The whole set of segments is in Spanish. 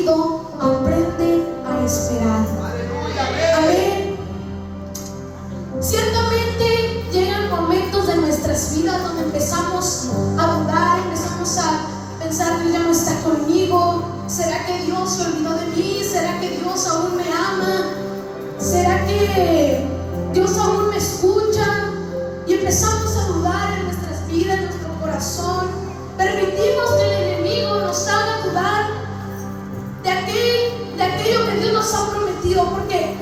nacido, aprende a esperar. Amén. Ciertamente llegan momentos de nuestras vidas donde empezamos a dudar, empezamos a pensar: Dios ya no está conmigo. ¿Será que Dios se olvidó de mí? ¿Será que Dios aún me ama? ¿Será que Dios aún me escucha? Y empezamos a dudar en nuestras vidas, en nuestro corazón. Permitimos que el enemigo nos haga dudar de aquello que Dios nos ha prometido, porque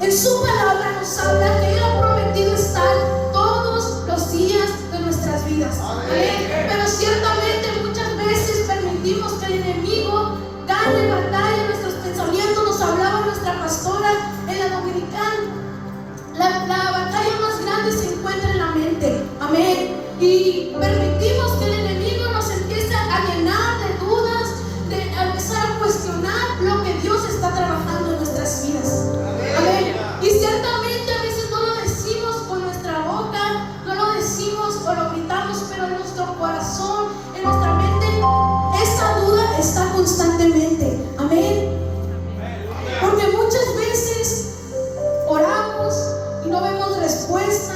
en su palabra nos habla que Él ha prometido estar todos los días de nuestras vidas. Amén. Pero ciertamente muchas veces permitimos que el enemigo gane batalla en nuestros pensamientos. Nos hablaba nuestra pastora en la dominical: la batalla más grande se encuentra en la mente. Amén. Y permitimos que el enemigo nos empiece a llenar de dudas, de empezar a cuestionar lo que Dios está trabajando en nuestras vidas. Amén. Y ciertamente a veces no lo decimos con nuestra boca, no lo decimos o lo gritamos, pero en nuestro corazón, en nuestra mente, esa duda está constantemente. Amén. Porque muchas veces oramos y no vemos respuesta,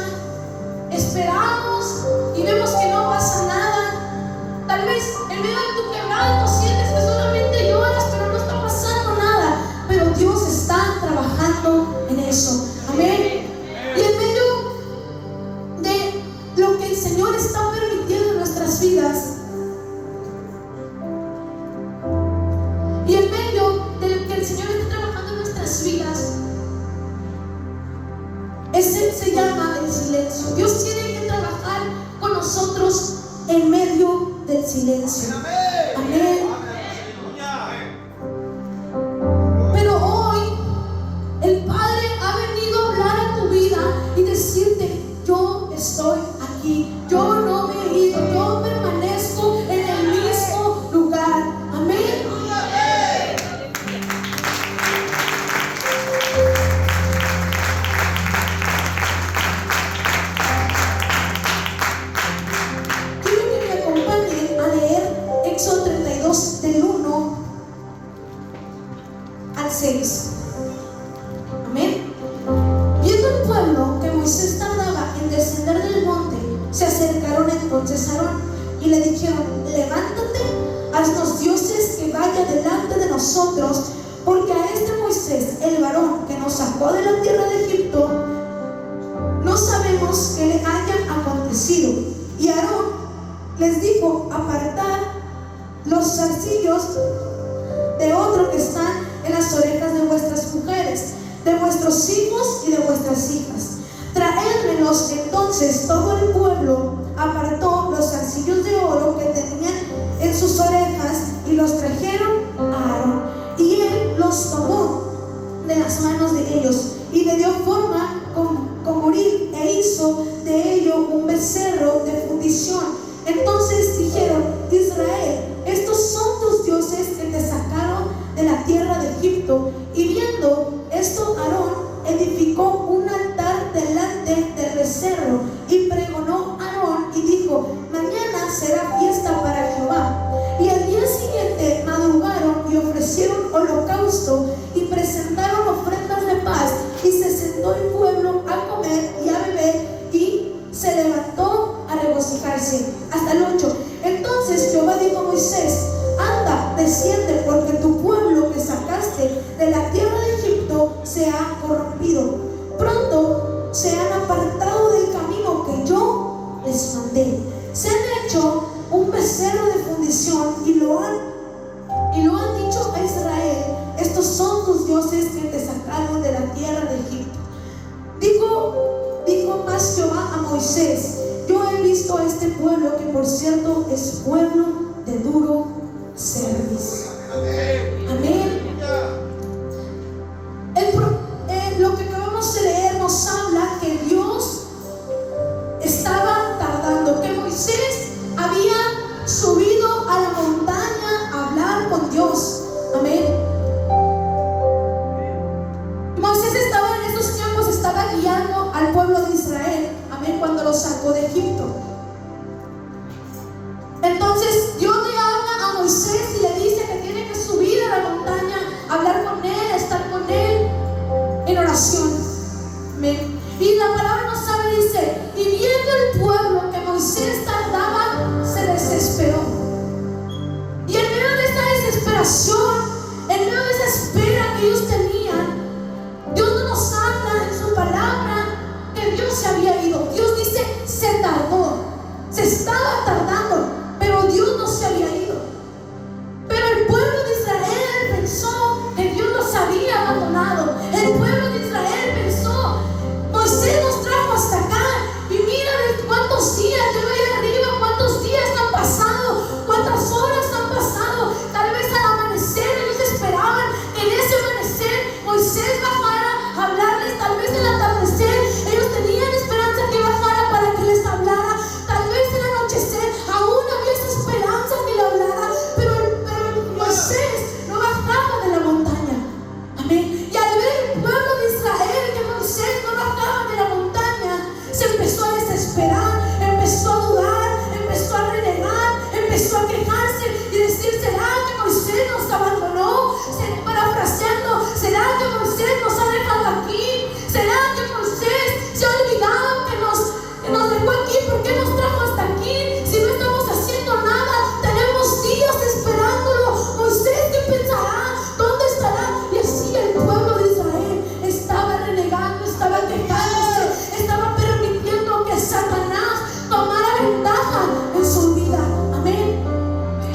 esperamos y vemos que no pasa nada. Tal vez en medio de tu quebranto sientes que solamente lloras, pero no está pasando nada. Pero Dios está trabajando en eso. Amén. Y en medio de lo que el Señor está permitiendo en nuestras vidas, y en medio de lo que el Señor está trabajando en nuestras vidas, ese se llama el silencio. Dios tiene que trabajar con nosotros en medio del silencio. Amén. Pero hoy el Padre ha venido a hablar a tu vida y decirte: yo estoy aquí, yo no me he ido, yo permanezco en el mismo lugar. Amén. Éxodo 32 del 1 al 6. Amén. Viendo el pueblo que Moisés tardaba en descender del monte, se acercaron entonces a Aarón y le dijeron: levántate, haznos dioses que vaya delante de nosotros, porque a este Moisés, el varón que nos sacó de la tierra de Egipto, no sabemos qué le haya acontecido. Y Aarón les dijo: apartad los zarcillos de oro que están en las orejas de vuestras mujeres, de vuestros hijos y de vuestras hijas. Traédmelos. Entonces todo el pueblo apartó los zarcillos de oro que tenían en sus orejas y los trajeron a Aarón. Y él los tomó de las manos de ellos y le dio forma con Urim e hizo de ello un becerro de fundición. Entonces dijeron: Israel, estos son tus dioses que te sacaron de la tierra de Egipto. Y viendo esto, Aarón edificó un altar delante del becerro y pregonó a Aarón y dijo: mañana será fiesta para Jehová. Y al día siguiente madrugaron y ofrecieron holocausto y presentaron ofrendas de paz, y se sentó el pueblo a comer y a beber y se levantó a regocijarse. Hasta el 8. Entonces Jehová dijo a Moisés: anda, desciende, porque tu pueblo que sacaste de la tierra de Egipto se ha corrompido. Pronto se han apartado del camino que yo les mandé. Se han hecho un becerro de fundición y lo han dicho a Israel: estos son tus dioses que te sacaron de la tierra de Egipto. Dijo más Jehová a Moisés: yo he visto a este pueblo, que por cierto es pueblo de duro cerviz. Amén. Lo que acabamos de leer nos habla que Dios estaba tardando, que Moisés había subido a la montaña a hablar con Dios. Amén. Moisés en esos tiempos estaba guiando al pueblo de Israel. Amén. Cuando lo sacó de Egipto. Entonces Dios le habla a desesperación, en medio de esa espera que ellos tenían, Dios no nos habla en su palabra que Dios se había ido. Dios dice, se tardó, se estaba tardando, pero Dios no se había ido. Pero el pueblo de Israel pensó que Dios los había abandonado. El pueblo de Israel pensó, Moisés nos trajo hasta acá y mira cuántos días, yo voy arriba, cuántos días han pasado, cuántas horas han pasado. Tal vez al amanecer ellos esperaban que en ese amanecer Moisés bajara a hablarles. Tal vez al atardecer ellos tenían esperanza que bajara para que les hablara. Tal vez al anochecer aún había esa esperanza que le hablara, pero Moisés no bajaba de la montaña. Amén. Y al ver el pueblo de Israel que Moisés no bajaba de la montaña, se empezó a desesperar, empezó a dudar, empezó a renegar, empezó a quejarse y decir, ¿será que Moisés nos abandonó? Parafraseando, ¿será que Moisés nos ha dejado aquí? ¿Será que Moisés se ha olvidado que nos dejó aquí? ¿Por qué nos trajo hasta aquí? Si no estamos haciendo nada, tenemos días esperándolo. Moisés, ¿qué pensará? ¿Dónde estará? Y así el pueblo de Israel estaba renegando, estaba quejándose, estaba permitiendo que Satanás tomara ventaja en su vida. Amén.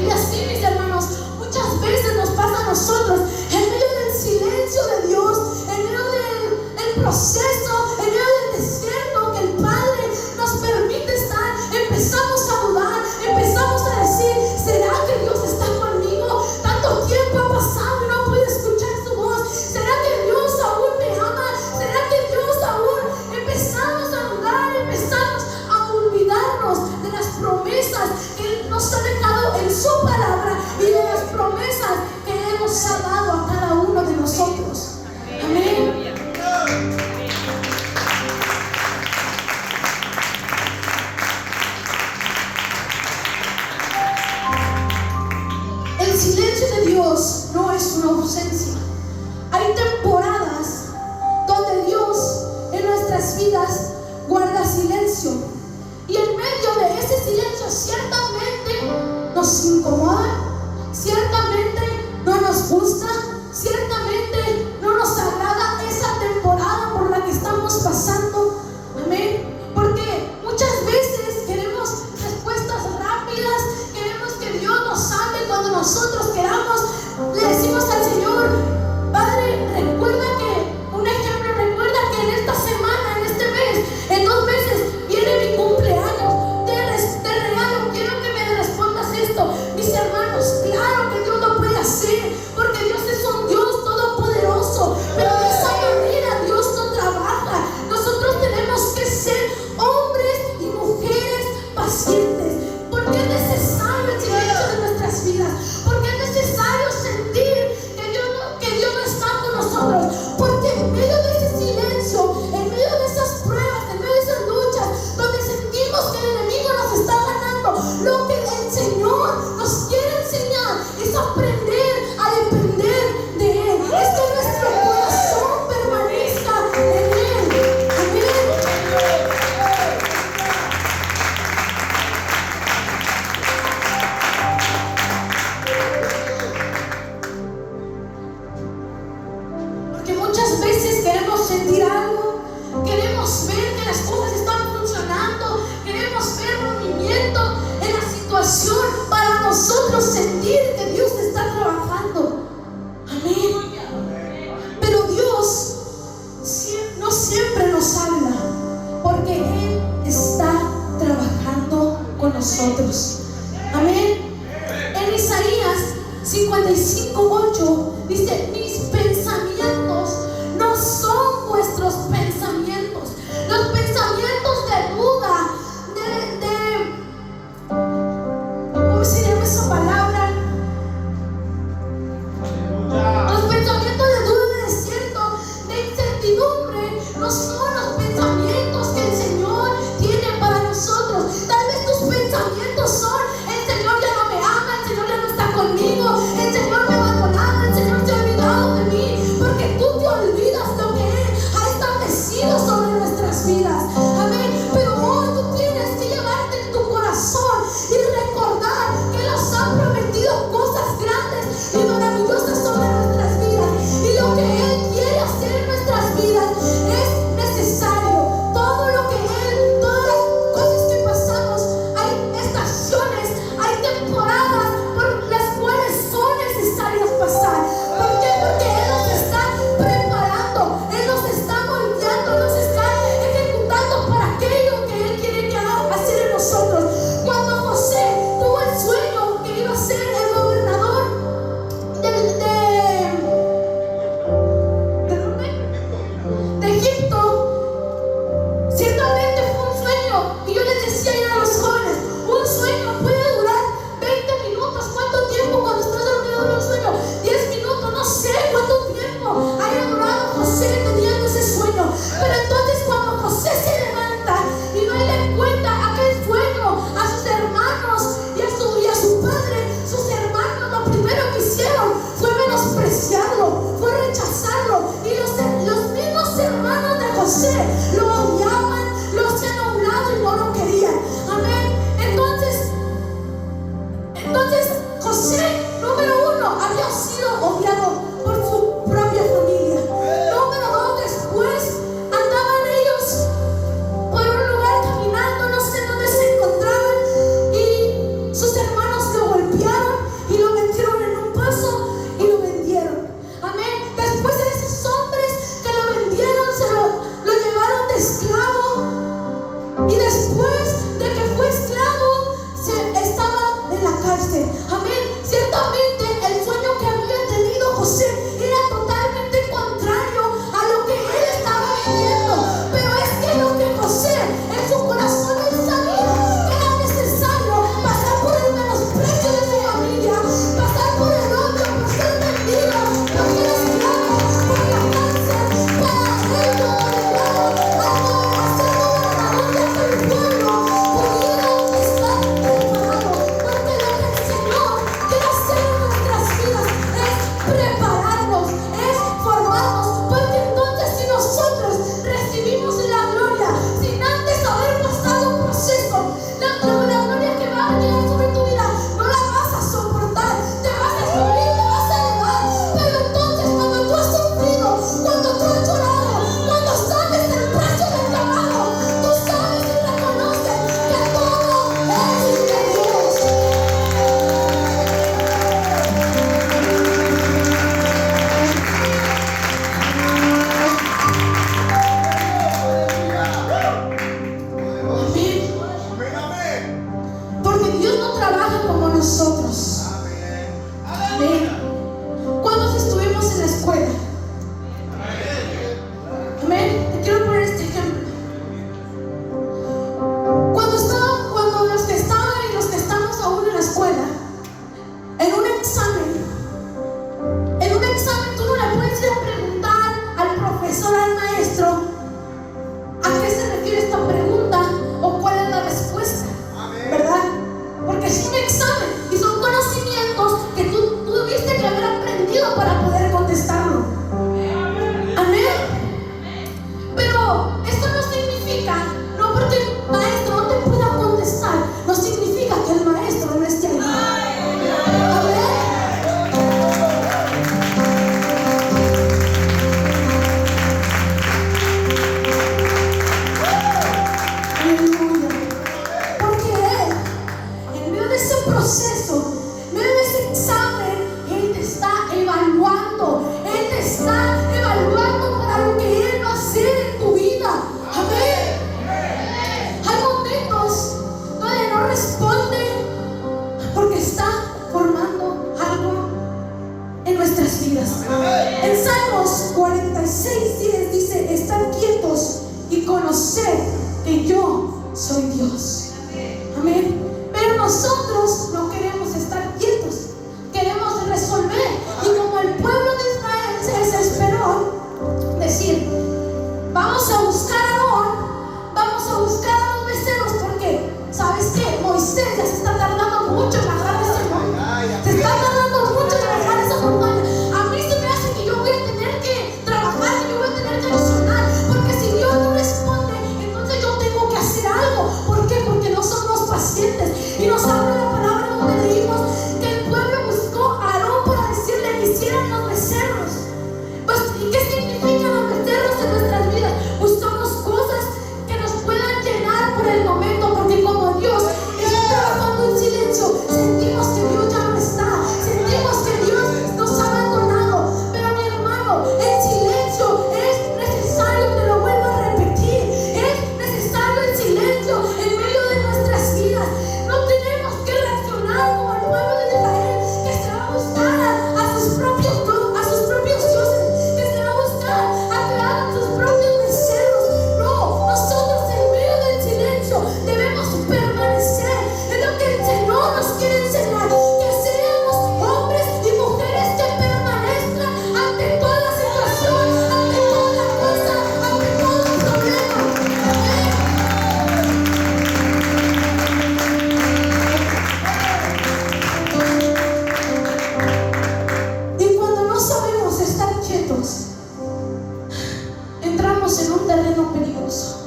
Y así, mis hermanos, muchas veces nos pasa a nosotros, en medio del silencio de Dios, en medio del proceso, en medio del desierto que el Padre nos permite estar, empezamos a dudar, empezamos a decir, ¿será que Dios está conmigo? Tanto tiempo ha pasado y no puedo escuchar su voz. ¿Será que Dios aún me ama? ¿Será que Dios aún? Empezamos a dudar, empezamos a olvidarnos de las promesas que Él nos ha dejado en su palabra y de las promesas que Él nos ha dado a cada uno de nosotros. Amén. El silencio de Dios no es una ausencia. Hay temporadas donde Dios en nuestras vidas guarda silencio. Y en medio de ese silencio ciertamente nos incomoda, ciertamente no nos gusta, ciertamente no nos agrada esa temporada por la que estamos pasando. Amén. Porque muchas veces queremos respuestas rápidas, queremos que Dios nos hable cuando nosotros queramos. Le decimos al Señor, Padre, recuerda que, un ejemplo, recuerda que en esta semana, en este mes, en 2 meses, viene mi cumpleaños. Te regalo, quiero que me respondas esto. Mis hermanos, claro que Dios lo puede hacer, porque Dios es un Dios todopoderoso, pero de esa manera Dios no trabaja. Nosotros tenemos que ser hombres y mujeres pacientes, porque es necesario el silencio de nuestras vidas, porque es necesario sentir que Dios no está con nosotros, porque en medio de ese silencio, en medio de esas pruebas, en medio de esas luchas, donde sentimos que el enemigo nos está ganando, lo que el Señor nos quiere enseñar es aprender a depender de Él, es que nuestro corazón permanezca en Él. Amén. Porque muchas veces queremos sentir algo, queremos ver que las cosas están funcionando, queremos ver movimiento en la situación para nosotros sentir que Dios está trabajando. Amén. Pero Dios no siempre nos habla, porque Él está trabajando con nosotros. Amén. En Isaías 55:8 dice, mis pensamientos no son vuestros pensamientos. Los pensamientos de duda, ¿cómo se llama esa palabra? Los pensamientos de duda, de desierto, de incertidumbre, no son los pensamientos que el Señor tiene para nosotros. Tal vez tus pensamientos son, el Señor ya no me ama, el Señor ya no está conmigo, el Señor me ha abandonado, el Señor se ha olvidado de mí, porque momento para poder contestarlo. Amén. Pero esto no significa, no porque el maestro no te pueda contestar, no significa que el maestro no esté ahí. Proceso, no es ese examen, Él te está evaluando, Él te está evaluando para lo que Él va a hacer en tu vida. Amén. Hay momentos donde no responde porque está formando algo en nuestras vidas. En Salmos 46:10 dice: estad quietos y conoced que yo soy Dios. Amén. Pero nosotros no queremos estar quietos, queremos resolver. Y como el pueblo de Israel se desesperó, decir: vamos a buscar a Aarón, vamos a buscar a los becerros, porque ¿sabes qué? Moisés ya se está tardando mucho en bajar de ese monte, se está tardando mucho en bajar esa montaña. A mí se me hace que yo voy a tener que trabajar, que yo voy a tener que accionar, porque si Dios no responde, entonces yo tengo que hacer algo. ¿Por qué? Porque no somos pacientes. Y nos habla la palabra donde leímos que el pueblo buscó a Aarón para decirle que hicieran los becerros. Pues, ¿y qué significan los becerros en nuestras vidas? Buscamos cosas que nos puedan llenar por el momento, porque como Dios está trabajando en silencio, sentimos que Dios ya no está, sentimos que Dios nos ha abandonado. Pero mi hermano, el silencio es necesario, te lo vuelvo a repetir, es necesario el silencio en medio de nuestras vidas. No tenemos que reaccionar como el pueblo de Israel, que se va a buscar a sus propios dioses, que se va a buscar a crear sus propios becerros. No, nosotros en medio del silencio debemos permanecer. Es lo que el Señor nos quiere enseñar, que seamos hombres y mujeres que permanezcan ante toda situación, ante toda cosa, ante todo problema. Y cuando no sabemos estar quietos, entramos en un terreno peligroso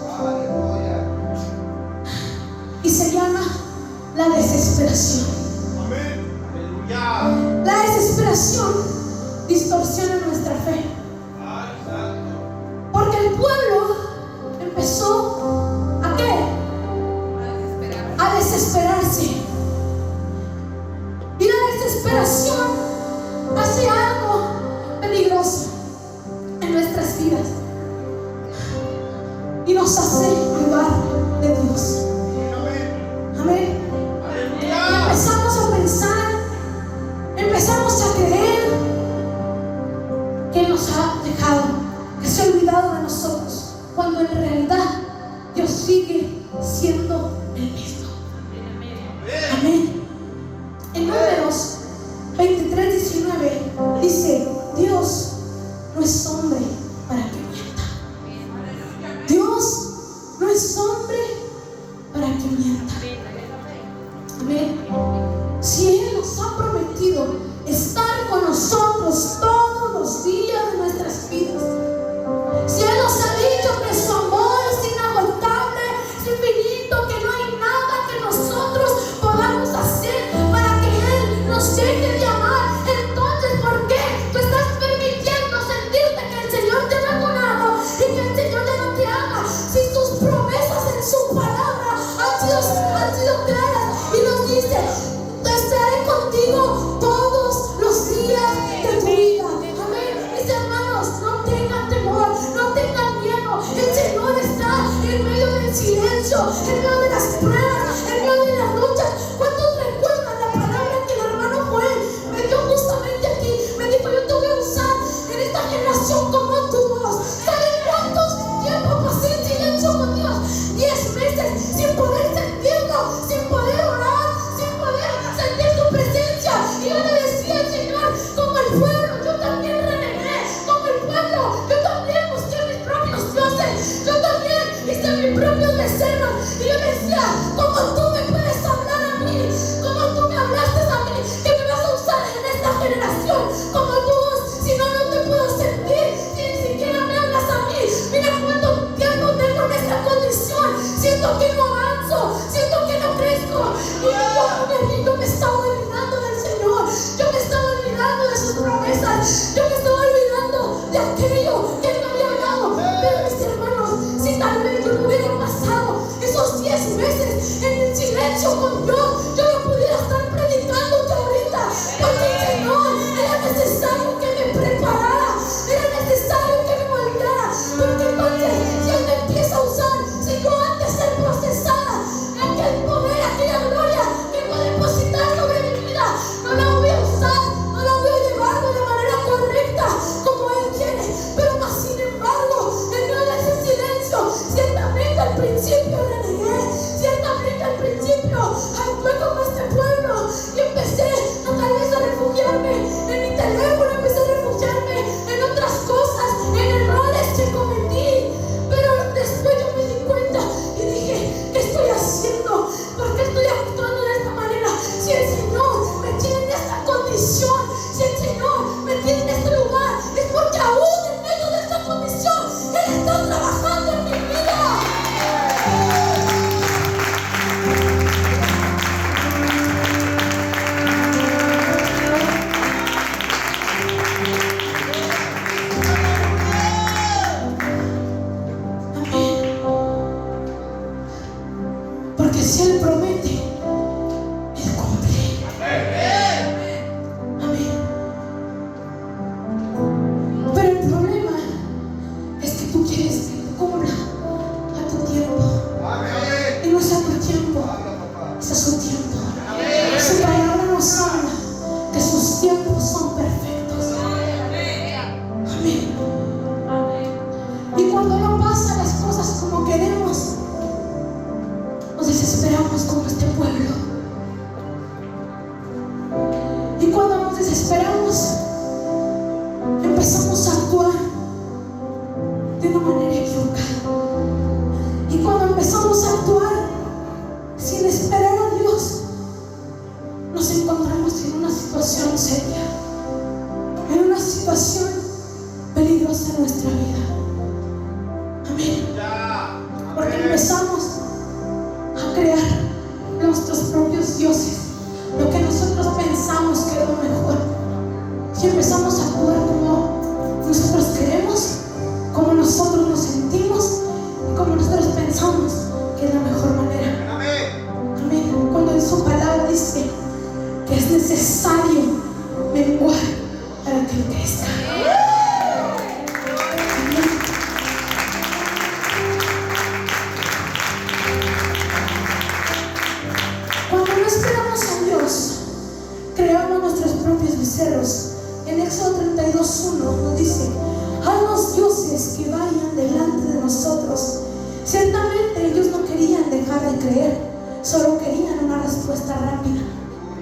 y se llama la desesperación. La desesperación distorsiona nuestra fe, porque el pueblo empezó ¿a qué? A desesperarse. Y la desesperación hace algo peligroso en nuestras vidas y nos hace dudar de Dios. Amén. Y empezamos a pensar, empezamos a creer que Él nos ha dejado, que se ha olvidado de nosotros, cuando en realidad Dios sigue siendo el mismo. Amén. En Números 23:19 dice: Dios no es hombre para que mienta. Dios no es hombre para que mienta. Amén. Si Él nos ha prometido estar con nosotros todos los días de nuestras vidas, si Él nos ha dicho que su amor es inagotable, es infinito, que no hay nada que nosotros podamos hacer para que Él nos deje de amar, entonces ¿por qué tú estás permitiendo sentirte que el Señor te ha abandonado y que el Señor ya no te ama? Si sus promesas en su palabra han sido claras y nos dice: estaré contigo todos los días de tu vida. Amén. Mis hermanos, no tengan temor, no tengan miedo. El Señor está en medio del silencio, en medio de las pruebas, en medio de las luchas. ¿Cuántos recuerdan la palabra que el hermano Joel me dio justamente aquí? Me dijo: yo te voy a usar en esta generación como tu voz. ¿Saben cuántos tiempo pasé en silencio con Dios? 10 meses sin poder sentirlo, sin poder orar, sin poder sentir su presencia. Y yo le decía al Señor, como el pueblo, yo también renegué. Como el pueblo, yo también busqué mis propios dioses. Yo también hice mis propios becerros. Y yo decía: como tú me puedes hablar a mí, como tú me hablaste a mí, que me vas a usar en esta generación, como tú situación peligrosa en nuestra vida. Amén. Porque empezamos a crear nuestros propios dioses, lo que nosotros pensamos que es lo mejor, y empezamos a actuar como nosotros queremos, como nosotros nos sentimos y como nosotros pensamos que es la mejor manera. Amén. Cuando en su palabra dice que es necesario menguar para que crezca. Cuando no esperamos a Dios, creamos nuestros propios becerros. En Éxodo 32:1 nos dice: haznos dioses que vayan delante de nosotros. Ciertamente ellos no querían dejar de creer, solo querían una respuesta rápida.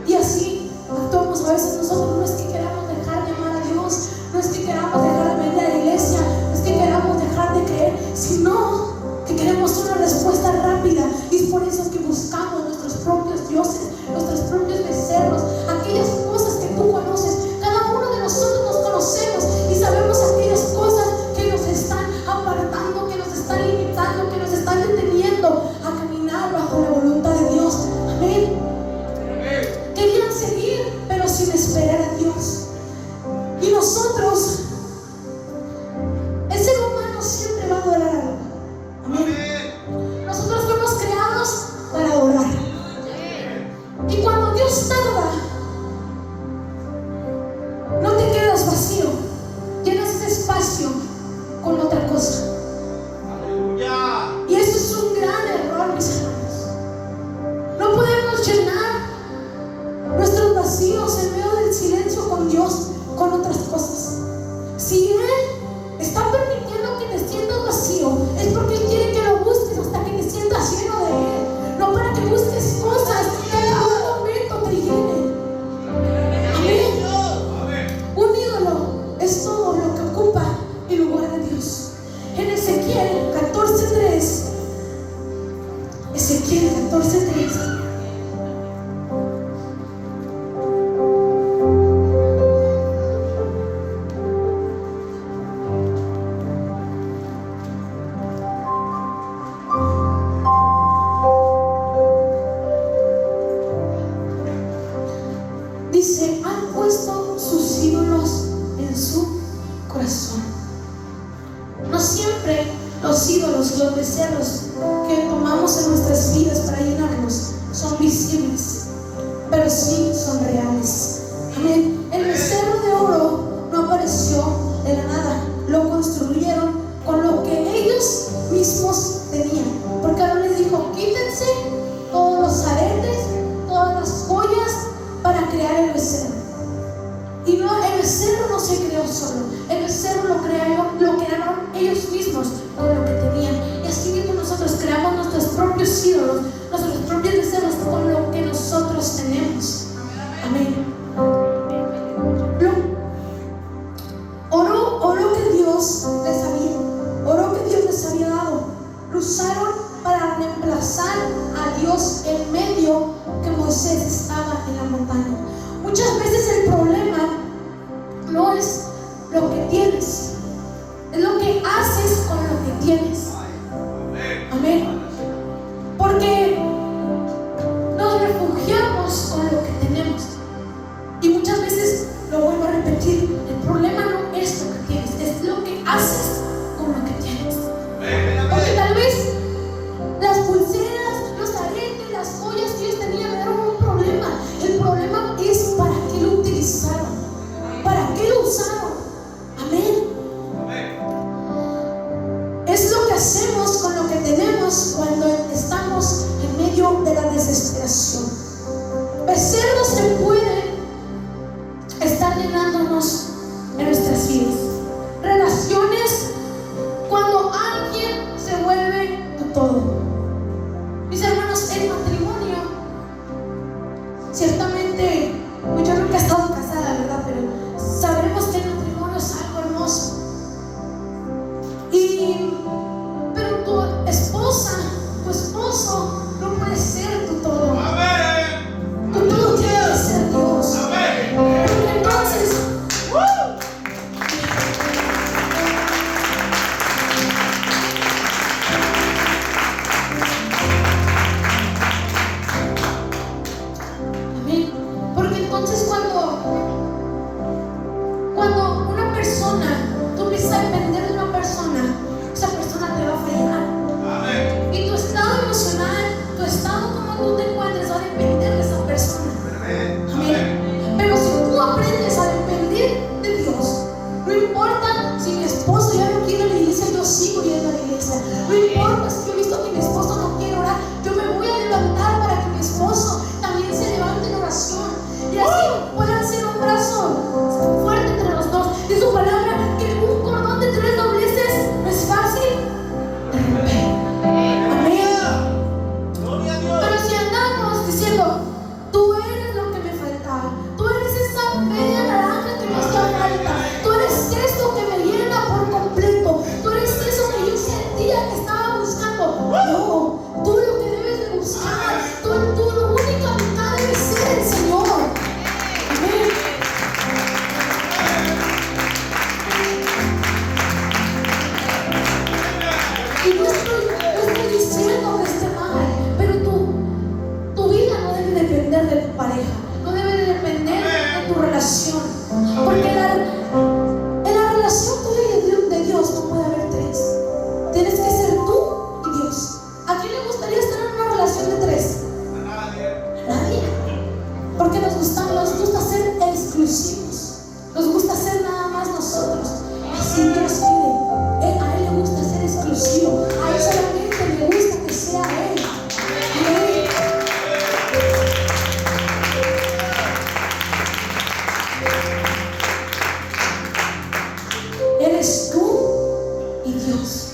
Y así actuamos a veces nosotros. No es que queramos dejar de amar a Dios, no es que queramos dejar de venir a la iglesia, no es que queramos dejar de creer, sino que queremos una respuesta rápida. Y es por eso que buscamos nuestros propios dioses, nuestros propios becerros, aquellas cosas que tú conoces. Cada uno de nosotros nos conocemos y sabemos aquellas cosas que nos están apartando, que nos están limitando, que nos están deteniendo a caminar bajo la voluntad de Dios. Amén. Querían seguir, pero sin esperar a Dios. Y nosotros, el ser humano siempre va a adorar algo. Amén. Nosotros fuimos creados para adorar. Y cuando Dios tarda, no te quedas vacío, llenas ese espacio con otra cosa. Y eso es un gran error, mis hermanos. No podemos llenar nuestros vacíos en medio del silencio con Dios con otras cosas. Si Él está permitiendo que te sientas vacío, es porque Él quiere que lo busques hasta que te sientas lleno de Él, no para que busques cosas que en algún momento te llenen. Amén. Un ídolo es todo lo que ocupa el lugar de Dios. En Ezequiel 14:3, Ezequiel 14:3, dice: han puesto sus ídolos en su corazón. No siempre los ídolos, los becerros que tomamos en nuestras vidas para llenarnos son visibles, pero sí son reales. Amén. El becerro de oro no apareció de la nada, lo construyeron con lo que ellos mismos tenían. Porque ahora les dijo: quítense todos los aretes, todas las joyas para crear el becerro. Y no, el becerro no se creó solo, el becerro lo crearon ellos mismos con lo que tenían. Y así mismo nosotros creamos nuestros propios ídolos, nuestros propios becerros con lo que nosotros tenemos. Amén. Oro que Dios les había dado, lo usaron para reemplazar a Dios en medio que Moisés estaba en la montaña. Muchas veces el problema no es lo que tienes, es lo que haces con lo que tienes. Amén. Porque nos refugiamos con lo que tenemos. Y muchas veces, lo vuelvo a repetir, el problema no es lo que tienes, es lo que haces con lo que tienes. Porque tal vez las pulseras, los aretes, las joyas que ellos tenían eran un problema. El problema es para qué lo utilizaron, para qué lo usaron. Amén. Es lo que persona, tú empiezas a depender de una persona, esa persona te va a fallar. Amén. Y tu estado emocional, tu estado como tú te encuentres va a depender de esa persona. Amén. Pero si tú aprendes a depender de Dios, no importa si mi esposo ya no quiere ir a la iglesia, yo sigo yendo a la iglesia. No importa si yo he visto que mi esposo no quiere orar, yo me voy a levantar para que mi esposo también se levante en oración. Y así puedan ser un brazo fuerte entre los dos. Es su palabra que un cordón de 3 dobleces no es fácil de romper. Amén. Pero si andamos diciendo, tú eres lo que me faltaba, tú eres esa media naranja que me hacía falta, tú eres esto que me llena por completo, tú eres eso que yo sentía que estaba buscando. No, tú lo que debes de buscar, tú lo única mitad debe ser el Señor. Amén. Y no estoy diciendo que esté mal, pero tu vida no debe depender de tu pareja, no debe de depender de tu relación, porque en la relación tuya y de Dios no puede haber 3. Tienes que ser tú y Dios. ¿A quién le gustaría estar en una relación de 3? A nadie. Porque nos gusta ser exclusivos, nos gusta ser nada más nosotros. Así Dios quiere. A Él le gusta ser exclusivo, a Él solamente le gusta que sea Él. Amén. Eres tú y Dios.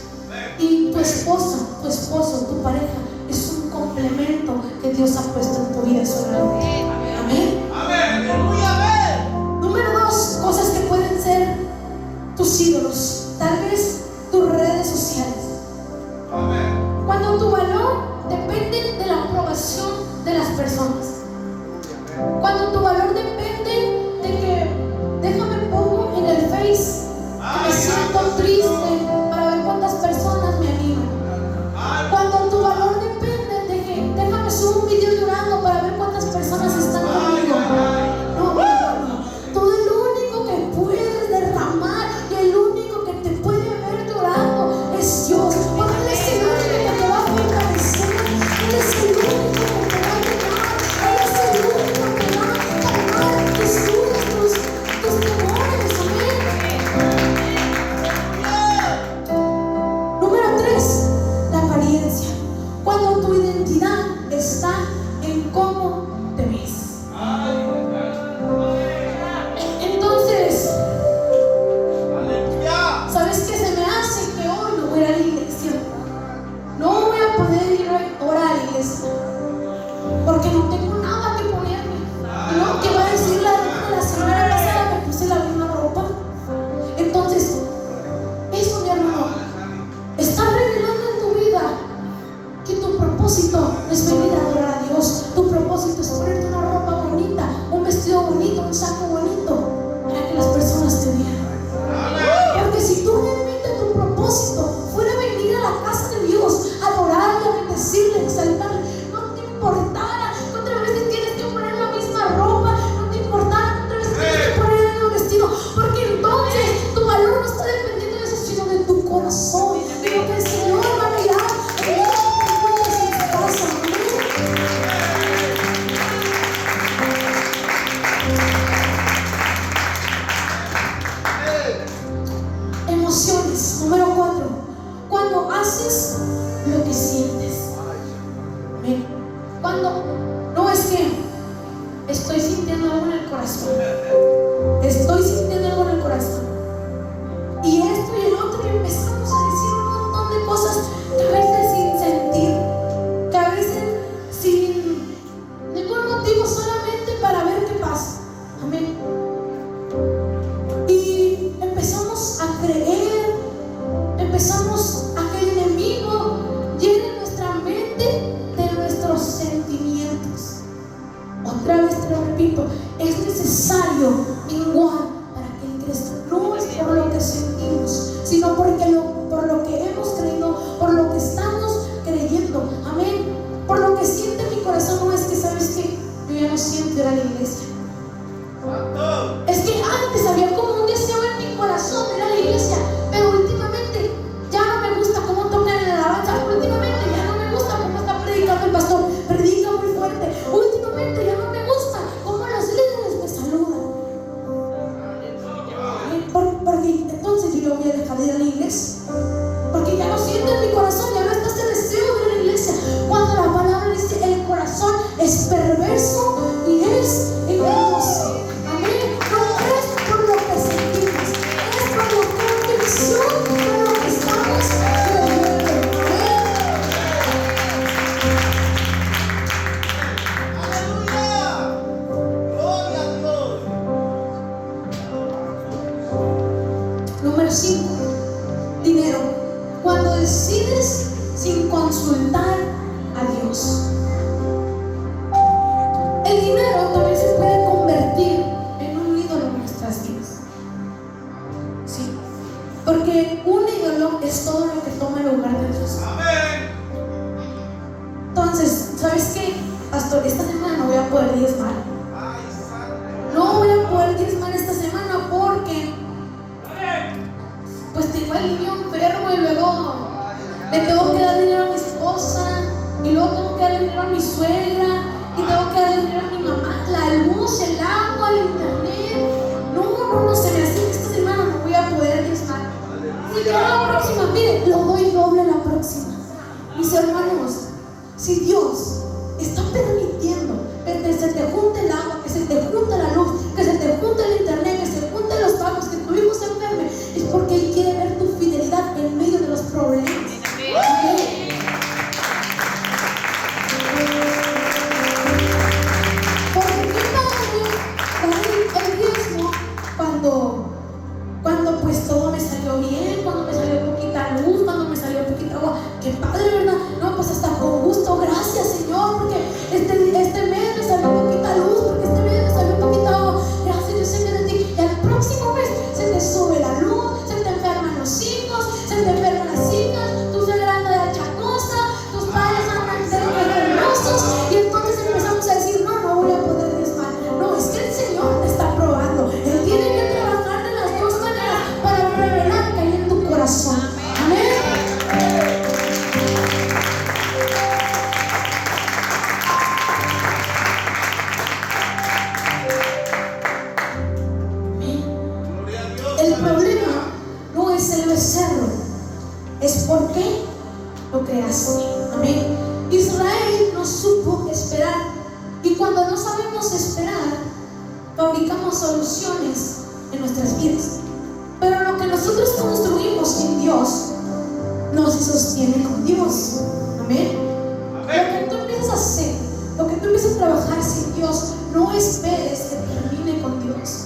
Y tu esposa, tu esposo, tu pareja es un complemento que Dios ha puesto en tu vida solamente. Amén. Número 2, cosas que pueden ser tus ídolos. Tal vez tus redes sociales. Cuando tu valor depende de la aprobación de las personas. Cuando tu valor depende de que déjame pongo en el Face que me siento triste para ver cuántas personas me animan. Cuando tu valor depende de que déjame subo un video llorando para ver cuántas personas están conmigo. No. Tú el único que puedes derramar y el único que te puede ver llorando es Dios. Porque Él es el único que te va a fortalecer. Él es el único que te va a ayudar. Él es el único que va a calmar tus dudas, tus temores. Amén. Número 3, la apariencia. Cuando tu identidad está en cómo te ves. Entonces, ¿sabes qué se me hace? Que hoy no voy a ir a la iglesia. No voy a poder ir a orar a la iglesia porque no tengo nada que ponerme. No, ¿qué va a decir la hermana? La semana pasada me puse la misma ropa. Entonces, eso, mi hermano, está revelando en tu vida que tu propósito no es venir a adorar a Dios. Tu propósito es ponerte una ropa bonita, un vestido bonito, un saco bonito, para que las personas te vean. Porque si tú realmente tu propósito fuera venir a la casa de Dios, adorarle, bendecirle, exaltarle, no te importara que otra vez te tienes que poner la misma ropa, no te importara que otra vez te tienes que poner el mismo vestido, porque entonces tu valor no está dependiendo de eso, sino de tu corazón, de lo que el Señor va a mirar en lo que te encuentras en tu casa. Emociones. Número 4, cuando haces lo que sientes. Amén. Cuando no es que estoy sintiendo algo en el corazón, estoy sintiendo algo en el corazón, y esto y el otro, y empezamos a decir un montón de cosas que a veces sin sentir, que a veces sin ningún motivo, solamente para ver qué pasa. Amén. Y empezamos a creer, empezamos a que el enemigo llene nuestra mente de nuestros sentimientos. Otra vez te lo repito, es necesario Número 5, dinero. Cuando decides sin consultar a Dios. El dinero también se puede convertir en un ídolo en nuestras vidas. Sí, porque un ídolo es todo lo que toma el lugar de Dios. Amén. Entonces, ¿sabes qué? Pastor, esta semana no voy a poder diezmar. No voy a poder diezmar esta semana porque pues tengo al niño enfermo y luego le tengo que dar dinero a mi esposa y luego tengo que dar dinero a mi suegra y tengo que dar dinero a mi mamá, la luz, el agua, el internet. No, se me hace que esta semana no voy a poder diezmar. Si quiero la próxima, mire, lo doy doble la próxima. Mis hermanos, si Dios está permitiendo que se te junte el agua, que se te junte la luz, que se te junte el internet, que se junten los pagos, que tu hijo se enferme, es porque Él quiere ver tu fidelidad en medio de los problemas. Amén. Porque qué padre dar el diezmo cuando pues todo me salió bien, cuando me salió poquita luz, cuando me salió poquita agua. Qué padre, ¿verdad? No, pues hasta con gusto, gracias Señor, porque este mes me salió poquita luz, porque este mes me salió poquita agua. Gracias, yo sé que de ti. Y al próximo mes se te sube la luz, se te enferman los hijos, se te enferman las hijas, tu suegra anda de achacosa, tus padres andan de hermosos, y entonces empezamos a decir, no voy a poder diezmar. No, es que el Señor te está probando. Él tiene que trabajar de las dos maneras para revelar que hay en tu corazón. Amén. El problema no es el becerro, es por qué lo creaste. Amén. Israel no supo esperar, y cuando no sabemos esperar, fabricamos soluciones en nuestras vidas. Pero lo que nosotros construimos sin Dios no se sostiene con Dios. Amén. Lo que tú empiezas a hacer, lo que tú empiezas a trabajar sin Dios, no esperes que termine con Dios.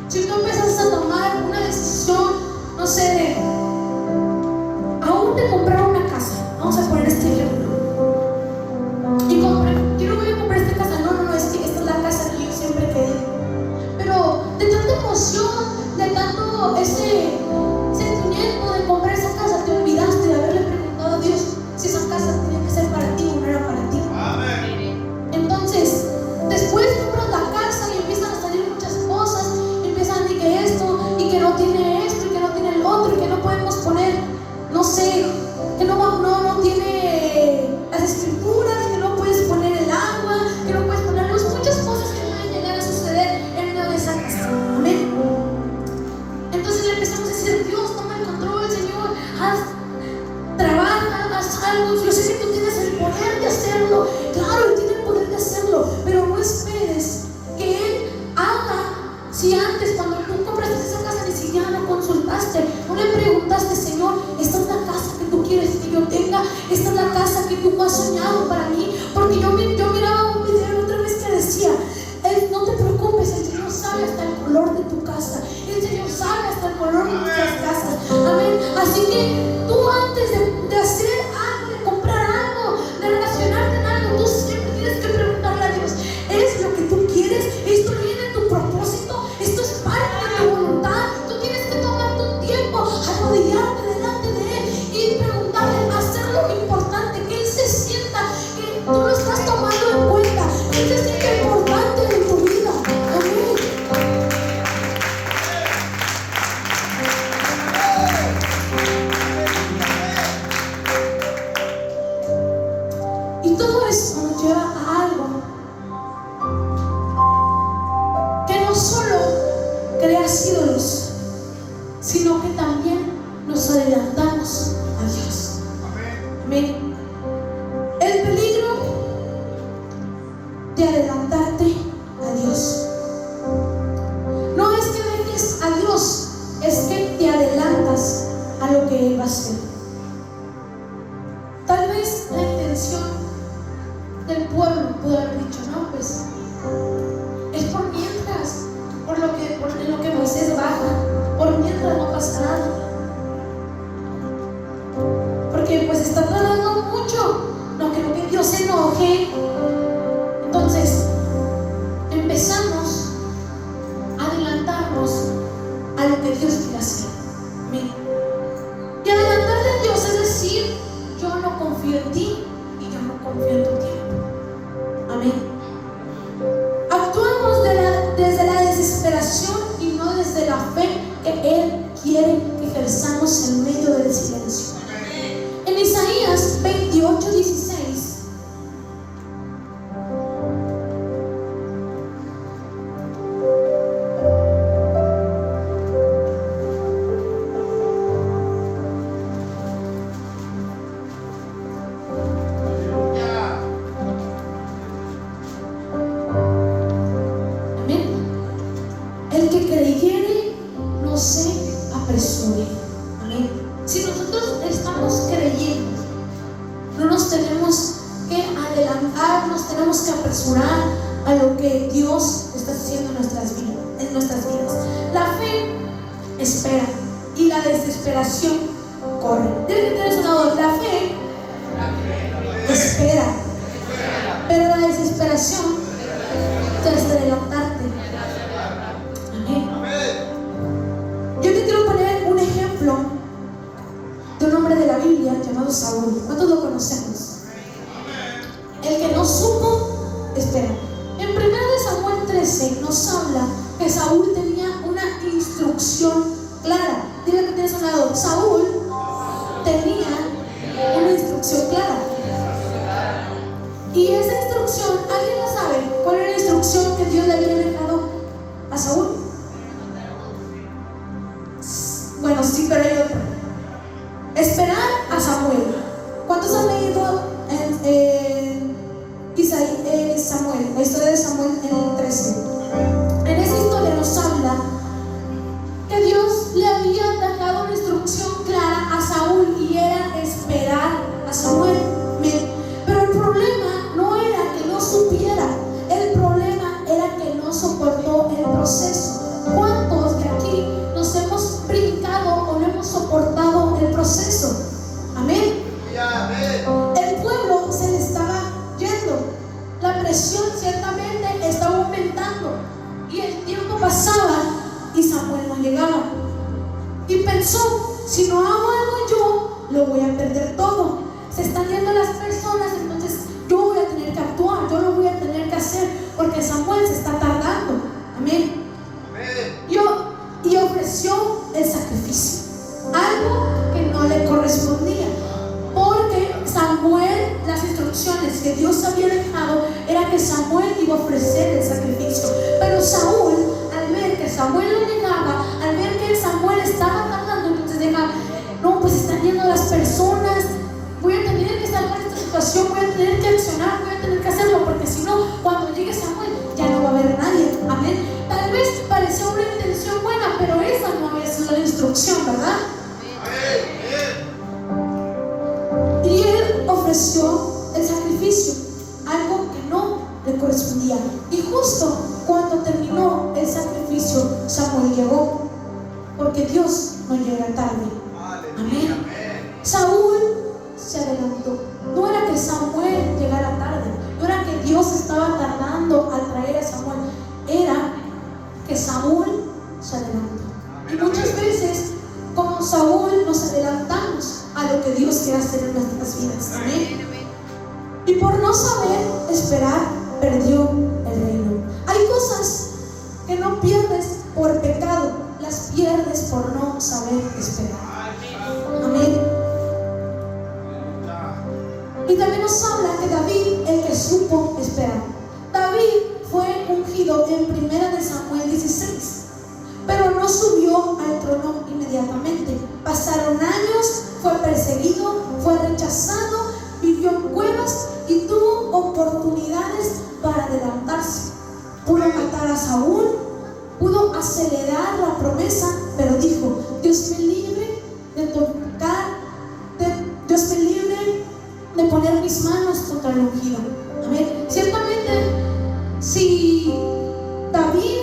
Si tú empiezas a tomar una decisión, no sé, aún de comprar una casa, vamos a poner este ejemplo, y voy a comprar esta casa, no, es que esta es la casa que yo siempre quería, pero de tanta emoción, de tanto ese sentimiento de comprar esa casa, te olvidaste de haberle preguntado a Dios si esa casa tenía que ser para ti o no era para ti. Amén. Entonces, después compras la casa y empiezan a salir muchas cosas, empiezan y que esto, y que no tiene esto, y que no tiene el otro, y que no podemos poner, no sé, que no tiene las escrituras, que no puedes poner el agua, que no puedes poner luz, muchas cosas que pueden llegar a suceder en medio de esa casa. Amén. Entonces le empezamos a decir, Dios, toma el control, Señor, trabaja, haz algo. Yo sé que tú tienes el poder de hacerlo, claro, Él tiene el poder de hacerlo, pero no esperes que Él haga. Si antes, cuando tú compraste esa casa, ni siquiera lo consultaste, no le preguntaste, Señor, esta es la casa que tú quieres que yo tenga, esta es la casa que tú has soñado para mí. Porque yo miraba un video otra vez que decía, no te preocupes, el Señor sabe hasta el color de tu casa, el Señor sabe hasta el color de nuestras casas. Amén. Así que tú antes de hacer algo, de comprar algo, de relacionarte en algo, tú siempre tienes que preguntarle a Dios, ¿es lo que tú quieres? ¿Esto viene en tu propósito? ¿Esto es parte de tu voluntad? Tú tienes que tomarte un tiempo, arrodillarte delante de Él y preguntarle, hacer lo importante, que Él se sienta que tú lo estás tomando en cuenta, que Él se sienta importante en tu vida. Amén. Y todo eso nos lleva a algo que no solo creas ídolos, sino que también nos adelantamos a Dios. Amén. El peligro de adelantarte a Dios no es que dejes a Dios, es que te adelantas a lo que Él va a hacer. Tal vez la intención del pueblo pudo haber dicho, no, pues es por mientras, en lo que Moisés baja, por mientras lo que Dios quiere hacer. Amén. Y adelantarte en Dios es decir, yo no confío en ti y yo no confío en tu tiempo. Amén. Actuamos desde la desesperación y no desde la fe que Él quiere que ejerzamos en medio del silencio. En Isaías 28:16 si nosotros estamos creyendo, no nos tenemos que adelantar, nos tenemos que apresurar a lo que Dios está haciendo en nuestras vidas. La fe espera y la desesperación corre. Dile que tienes un lado, la fe espera, pero la desesperación te hace adelantarte. Amén. Yo te quiero poner un ejemplo de un hombre de la Biblia llamado Saúl. ¿Cuántos lo conocemos? El que no supo esperar. En 1 Samuel 13 nos habla que Saúl tenía una instrucción clara. Dile que tienes a un lado, Saúl tenía una instrucción clara. Y esa instrucción, ¿alguien la sabe? ¿Cuál era la instrucción que Dios le había dejado a Saúl? Bueno, sí, pero hay otra. Esperar a Samuel. ¿Cuántos han leído Samuel, la historia de Samuel en el 13? En esa historia nos habla que Dios le había dejado una instrucción clara a Saúl y era esperar a Samuel. Pero el problema no era que no supiera, el problema era que no soportó el proceso. ¿Cuántos de aquí nos hemos brincado o no hemos soportado el proceso? Amén. El pueblo se le estaba yendo, la presión ciertamente estaba aumentando y el tiempo pasaba y Samuel no llegaba. Y pensó, si no hago algo yo, lo voy a perder todo. Se están yendo las personas, entonces yo voy a tener que actuar, yo lo voy a tener que hacer, porque Samuel se está tardando. Amén. Y ofreció el sacrificio, algo que no le correspondía, porque Samuel, las instrucciones que Dios había dejado era que Samuel iba a ofrecer el sacrificio. Pero Saúl, al ver que Samuel no llegaba, al ver que Samuel estaba tardando, entonces dijo, no, pues están yendo las personas, voy a tener que salvar esta situación, voy a tener que accionar, voy a tener que hacerlo, porque si no, cuando llegue Samuel ya no va a haber nadie. Amén. Tal vez parecía una intención buena, pero esa no había sido la instrucción, ¿verdad? Y él ofreció el sacrificio, algo que no le correspondía. Y justo cuando terminó el sacrificio, Samuel llegó, porque Dios no llega tarde. Amén. Saúl se adelantó. No era que Samuel llegara tarde, no era que Dios estaba tardando al traer a Samuel, era que Saúl se adelantó. Y muchas veces, como Saúl, nos adelantamos a lo que Dios quiere hacer en nuestras vidas. Amén. Y por no saber esperar, perdió el reino. Hay cosas que no pierdes por pecado, las pierdes por no saber esperar. Amén. Y también nos habla que David, el que supo esperar. David fue ungido en 1 Samuel 16, pero no subió al trono inmediatamente. Pasaron años, fue perseguido, fue rechazado, vivió en cuevas y tuvo oportunidades para adelantarse. Pudo matar a Saúl, pudo acelerar la promesa, pero dijo, Dios me libre de tocar, Dios me libre de poner mis manos contra el ungido. Amén. Ciertamente, si David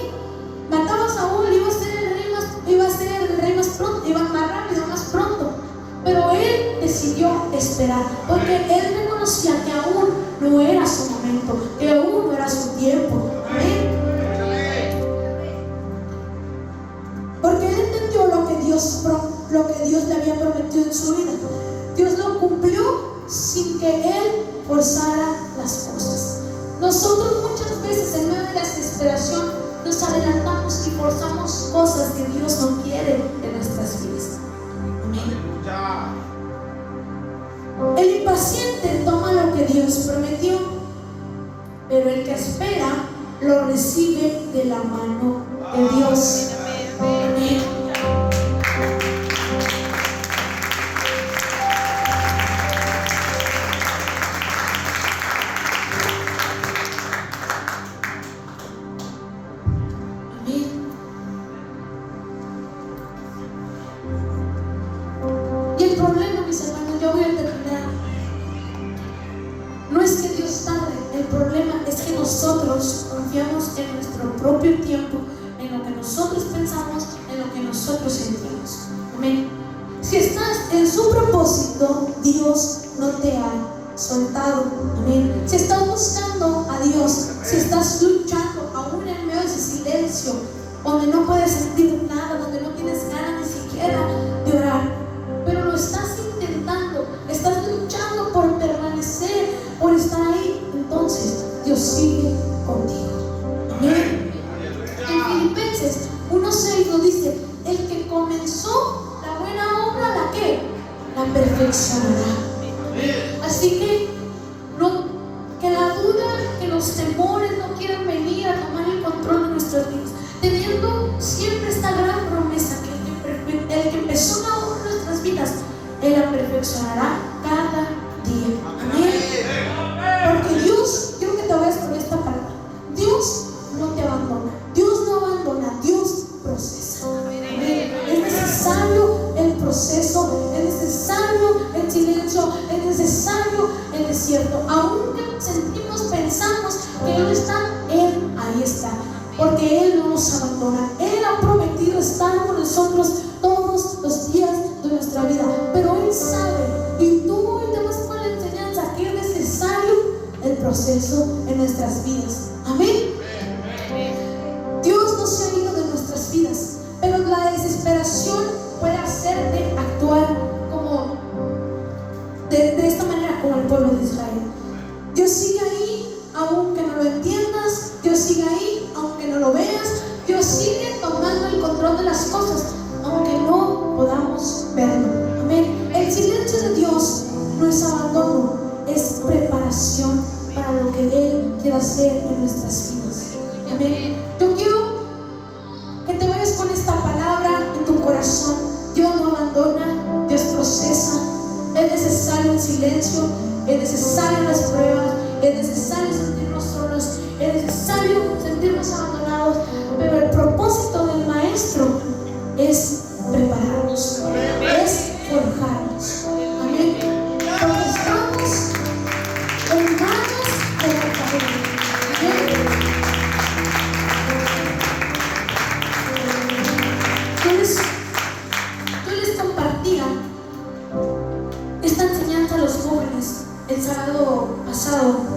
mataba a Saúl, iba a ser el rey más pronto, iba más rápido, más pronto. Pero él decidió esperar, porque él reconocía que aún no era su momento, que aún no era su tiempo. Amén. Porque él entendía lo que Dios le había prometido en su vida. Dios lo cumplió sin que Él forzara las cosas. Nosotros muchas veces en medio de la desesperación nos adelantamos y forzamos cosas que Dios no quiere en nuestras vidas. Amén. El impaciente toma lo que Dios prometió, pero el que espera lo recibe de la mano de Dios. Amén. Y el problema, mis hermanos, yo voy a terminar. No es que Dios tarde, el problema es que nosotros confiamos en nuestro propio tiempo, en lo que nosotros pensamos, en lo que nosotros sentimos. Amén. Si estás en su propósito, Dios no te ha soltado. Amén. Si estás buscando a Dios, si estás luchando aún en medio de ese silencio, donde no puedes sentir nada, donde no tienes ganas ni siquiera de orar, pero lo estás intentando, estás luchando por permanecer, por estar ahí, entonces Dios sigue contigo. Amén. En Filipenses 1:6 nos dice: el que comenzó la buena obra, ¿la qué? La perfeccionará. Así que que la duda, que los temores no quieran venir a tomar el control de nuestras vidas, teniendo siempre esta gran promesa que el que empezó la obra en nuestras vidas, Él la perfeccionará cada día. Amén. Porque Dios, quiero que te vayas con esta palabra: Dios no te abandona, Dios no abandona, Dios procesa. Amén. Es necesario el proceso, es necesario el silencio, es necesario el desierto. Aunque sentimos, pensamos que Él no está, Él ahí está. Porque Él no nos abandona. Él ha prometido estar con nosotros todos los días de nuestra vida. Pero Él sabe, y tú hoy te vas con la enseñanza, que es necesario el proceso en nuestras vidas. Amén. Dios no se ha ido de nuestras vidas, pero la desesperación puede hacerte actuar como de esta manera, como el pueblo de Israel. Dios sigue ahí, aunque no lo entiendas. Dios sigue ahí, aunque no lo veas. Dios sigue tomando el control de las cosas, aunque no podamos verlo. Amén. El silencio de Dios no es abandono, es preparación para lo que Él quiere hacer en nuestras vidas. Amén. Yo quiero que te vayas con esta palabra en tu corazón. Dios no abandona, Dios procesa. Es necesario el silencio, es necesario las pruebas, es necesario sentirnos solos, es necesario sentirnos abandonados, pero el propósito del Maestro es prepararnos, es forjarnos. Amén. Porque estamos en manos de la cadena. Amén. Yo les compartía esta enseñanza a los jóvenes el sábado pasado.